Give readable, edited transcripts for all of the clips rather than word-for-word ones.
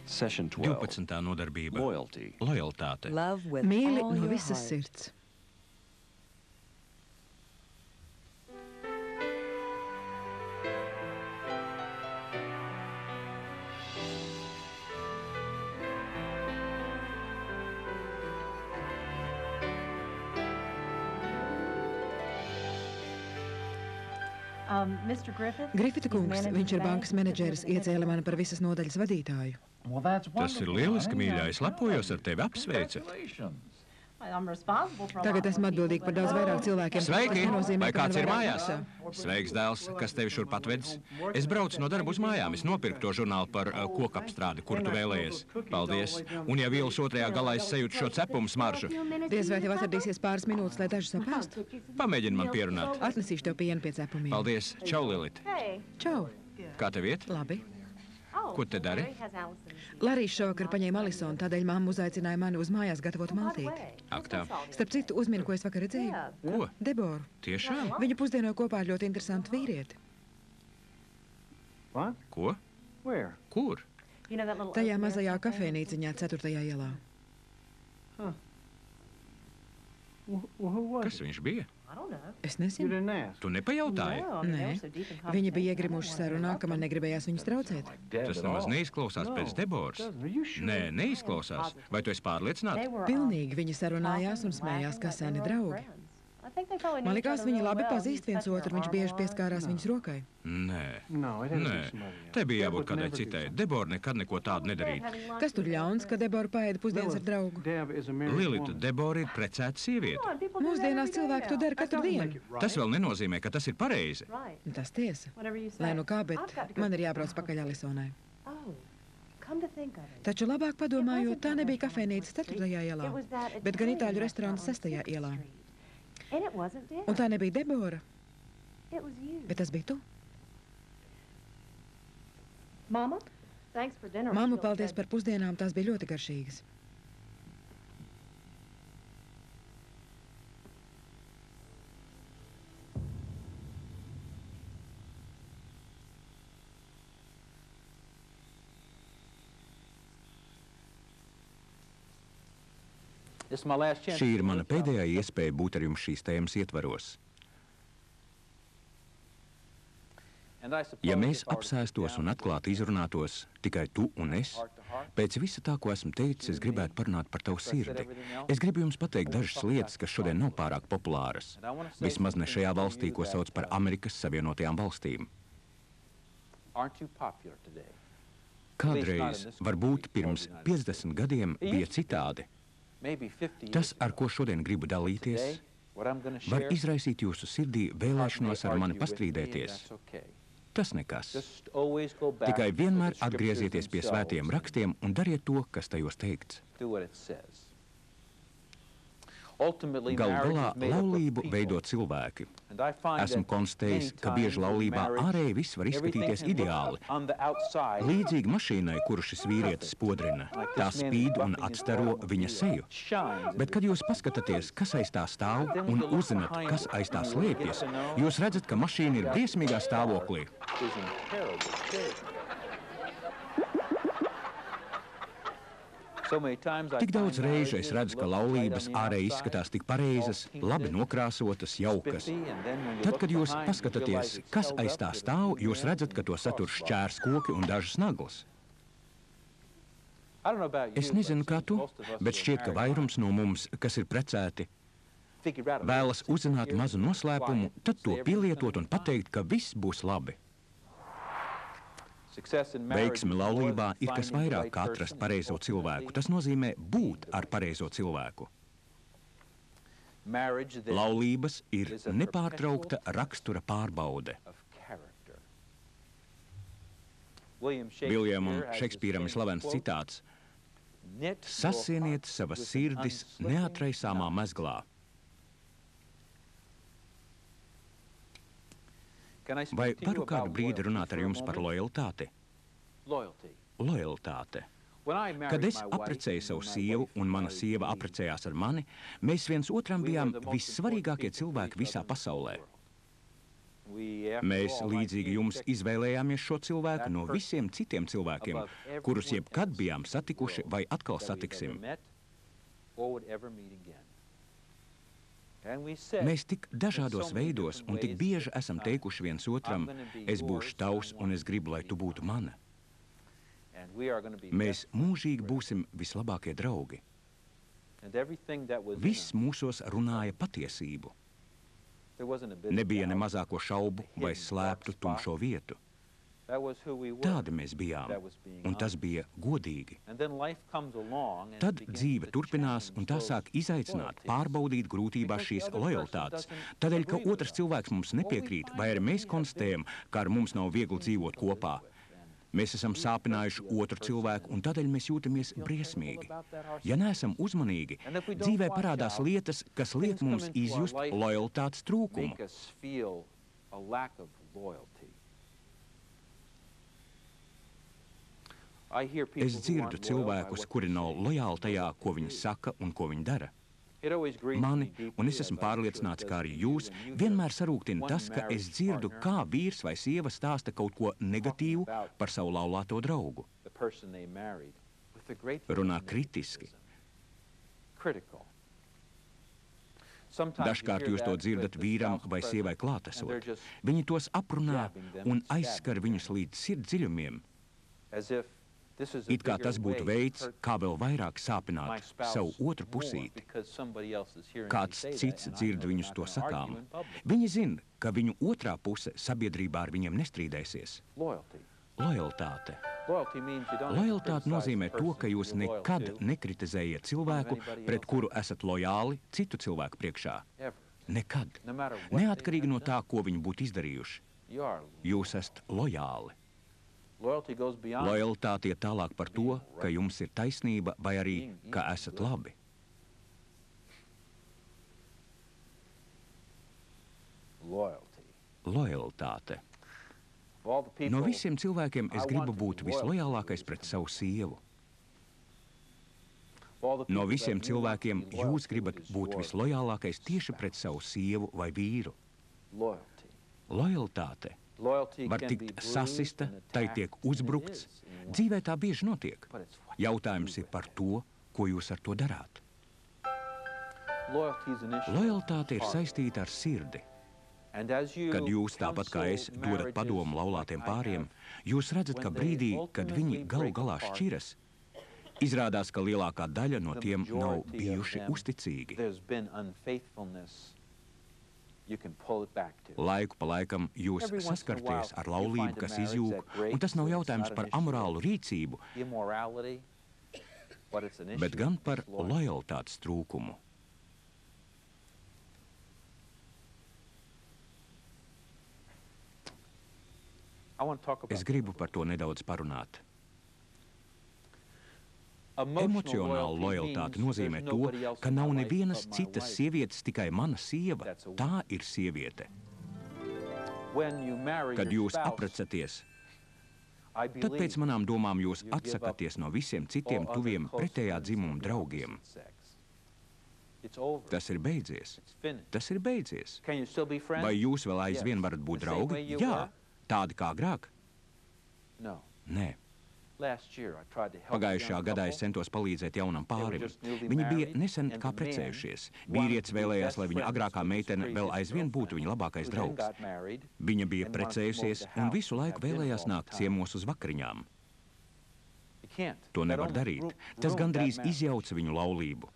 12. nodarbība - lojaltāte. Mīli no visas sirds. Grifita kungs, viņš ir bankas menedžeris, iecēla mani par visas nodaļas vadītāju. Tas ir lieliski, mīļais, lepojos ar tevi, apsveicu. Tagad esmu atbildīga par daudz vairāk cilvēkiem. Sveiki! Vai kāds ir mājās? Sveiks, dēls, kas tevi šur patvedis? Es braucu no darba uz mājām, es nopirku to žurnālu par kokapstrādi, kur tu vēlējies. Paldies! Un ja vielas otrajā galā es sajūtu šo cepumu smaržu. Diez vai tev atradīsies pāris minūtes, lai dažu saprast? Pamēģini man pierunāt. Atnesīšu tev pienu pie cepumiem. Paldies! Čau, Lilit! Čau! Kā tev iet? Labi. Ko te dari? Larijas šovakar paņēma Alisonu, tādēļ mamma uzaicināja mani uz mājās gatavot maltīti. Ak tā. Starp citu, uzmini, ko es vakar redzēju? Ko? Deboru. Tiešām? Viņa pusdienoja kopā ar ļoti interesantu vīrieti. Ko? Kur? Tajā mazajā kafejnīciņā 4. ielā. Kas viņš bija? Es nezinu. Tu nepajautāji? Nē. Viņi bija iegrimuši sarunā, ka man negribējās viņus traucēt. Tas nemaz neizklausās pēc Deboras. Nē, neizklausās. Vai tu esi pārliecināta? Pilnīgi viņi sarunājās un smējās kā seni draugi. Man likās, viņi labi pazīst viens otru, viņš bieži pieskārās viņas rokai. Nē. Te bija jābūt kādai citai. Debora nekad neko tādu nedarītu. Kas tur ļauns, ka Debora paēda pusdienas ar draugu? Lilita, Debora ir precēta sieviete. Mūsdienās cilvēki to dara katru dienu. Tas vēl nenozīmē, ka tas ir pareizi. Tas tiesa. Lai nu kā, bet man ir jābrauc pakaļ Alisonai. Taču labāk padomājot, tā nebija kafejnīca 4. ielā, bet gan itāļu restorāns 6. ielā. Un tā nebija Debora, bet tas bija tu. Mamma, paldies par pusdienām, tās bija ļoti garšīgas. Šī ir mana pēdējā iespēja būt ar jums šīs tēmas ietvaros. Ja mēs apsēstos un atklāti izrunātos tikai tu un es, pēc visa tā, ko esmu teicis, es gribētu parunāt par tavu sirdi. Es gribu jums pateikt dažas lietas, kas šodien nav pārāk populāras. Vismaz ne šajā valstī, ko sauc par Amerikas Savienotajām valstīm. Kādreiz, varbūt pirms 50 gadiem, bija citādi. Tas, ar ko šodien gribu dalīties, var izraisīt jūsu sirdī vēlēšanos ar mani pastrīdēties. Tas nekas. Tikai vienmēr atgriezieties pie svētiem rakstiem un dariet to, kas tajos teikts. Galu galā laulību veido cilvēki. Esmu konstatējis, ka bieži laulībā ārēji viss var izskatīties ideāli. Līdzīgi mašīnai, kuru šis vīrietis spodrina, tā spīd un atstaro viņa seju. Bet, kad jūs paskatāties, kas aiz tā stāv un uzzināt, kas aiz tā slēpjas, jūs redzat, ka mašīna ir briesmīgā stāvoklī. Tik daudz reižu es redzu, ka laulības ārēji izskatās tik pareizas, labi nokrāsotas, jaukas. Tad, kad jūs paskatāties, kas aiz tā stāv, jūs redzat, ka to satur šķērs koki un dažas naglas. Es nezinu, kā tu, bet šķiet, ka vairums no mums, kas ir precēti, vēlas uzzināt mazu noslēpumu, tad to pielietot un pateikt, ka viss būs labi. Veiksme laulībā ir kas vairāk kā atrast pareizo cilvēku. Tas nozīmē būt ar pareizo cilvēku. Laulības ir nepārtraukta rakstura pārbaude. Viljamam Šekspīram ir slavens citāts: sasieniet savas sirdis neatraisāmā mezglā. Vai varu kādu brīdi runāt ar jums par lojaltāti? Lojaltāte. Kad es apprecēju savu sievu un mana sieva apprecējās ar mani, mēs viens otram bijām vissvarīgākie cilvēki visā pasaulē. Mēs, līdzīgi jums, izvēlējāmies šo cilvēku no visiem citiem cilvēkiem, kurus jebkad bijām satikuši vai atkal satiksim. Mēs tik dažādos veidos un tik bieži esam teikuši viens otram, es būšu tavs un es gribu, lai tu būtu mana. Mēs mūžīgi būsim vislabākie draugi. Viss mūsos runāja patiesību. Nebija ne mazāko šaubu vai slēptu tumšo vietu. Tādi mēs bijām, un tas bija godīgi. Tad dzīve turpinās, un tā sāk izaicināt, pārbaudīt grūtībās šīs lojaltātes. Tādēļ, ka otrs cilvēks mums nepiekrīt, vai arī mēs konstatējam, ka ar mums nav viegli dzīvot kopā. Mēs esam sāpinājuši otru cilvēku, un tādēļ mēs jūtamies briesmīgi. Ja neesam uzmanīgi, dzīvē parādās lietas, kas liek mums izjust lojaltātes trūkumu. Es dzirdu cilvēkus, kuri nav lojāli tajā, ko viņi saka un ko viņi dara. Mani, un es esmu pārliecināts, kā arī jūs, vienmēr sarūktina tas, ka es dzirdu, kā vīrs vai sieva stāsta kaut ko negatīvu par savu laulāto draugu. Runā kritiski. Dažkārt jūs to dzirdat vīram vai sievai klātesot. Viņi tos aprunā un aizskar viņus līdz sirdsdziļumiem. It kā tas būtu veids, kā vēl vairāk sāpināt savu otru pusīti. Kāds cits dzird viņus to sakām. Viņi zina, ka viņu otrā puse sabiedrībā ar viņiem nestrīdēsies. Lojaltāte. Lojaltāte nozīmē to, ka jūs nekad nekritizējiet cilvēku, pret kuru esat lojāli citu cilvēku priekšā. Nekad. Neatkarīgi no tā, ko viņi būtu izdarījuši. Jūs esat lojāli. Lojaltāte iet tālāk par to, ka jums ir taisnība vai arī, ka esat labi. Lojaltāte. No visiem cilvēkiem es gribu būt vislojālākais pret savu sievu. No visiem cilvēkiem jūs gribat būt vislojālākais tieši pret savu sievu vai vīru. Lojaltāte var tikt sasista, tai tiek uzbrukts. Dzīvē tā bieži notiek. Jautājums ir par to, ko jūs ar to darāt. Lojaltāte ir saistīta ar sirdi. Kad jūs, tāpat kā es, dodat padomu laulātiem pāriem, jūs redzat, ka brīdī, kad viņi galu galā šķiras, izrādās, ka lielākā daļa no tiem nav bijuši uzticīgi. Laiku pa laikam jūs saskarties ar laulību, kas izjūg, un tas nav jautājums par amorālu rīcību, bet gan par lojaltātes trūkumu. Es gribu par to nedaudz parunāt. Emocionāla lojaltāte nozīmē to, ka nav nevienas citas sievietes, tikai mana sieva. Tā ir sieviete. Kad jūs apprecāties, tad pēc manām domām jūs atsakaties no visiem citiem tuviem pretējā dzimuma draugiem. Tas ir beidzies. Tas ir beidzies. Vai jūs vēl aizvien varat būt draugi? Jā, tādi kā agrāk. Nē. Pagājušajā gadā es centos palīdzēt jaunam pārim. Viņi bija nesen kā precējušies. Vīrietis vēlējās, lai viņa agrākā meitene vēl aizvien būtu viņa labākais draugs. Viņa bija precējusies un visu laiku vēlējās nākt ciemos uz vakariņām. To nevar darīt. Tas gandrīz izjauca viņu laulību.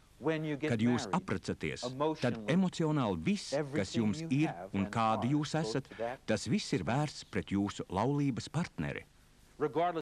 Kad jūs apprecāties, tad emocionāli viss, kas jums ir un kādi jūs esat, tas viss ir vērsts pret jūsu laulības partneri.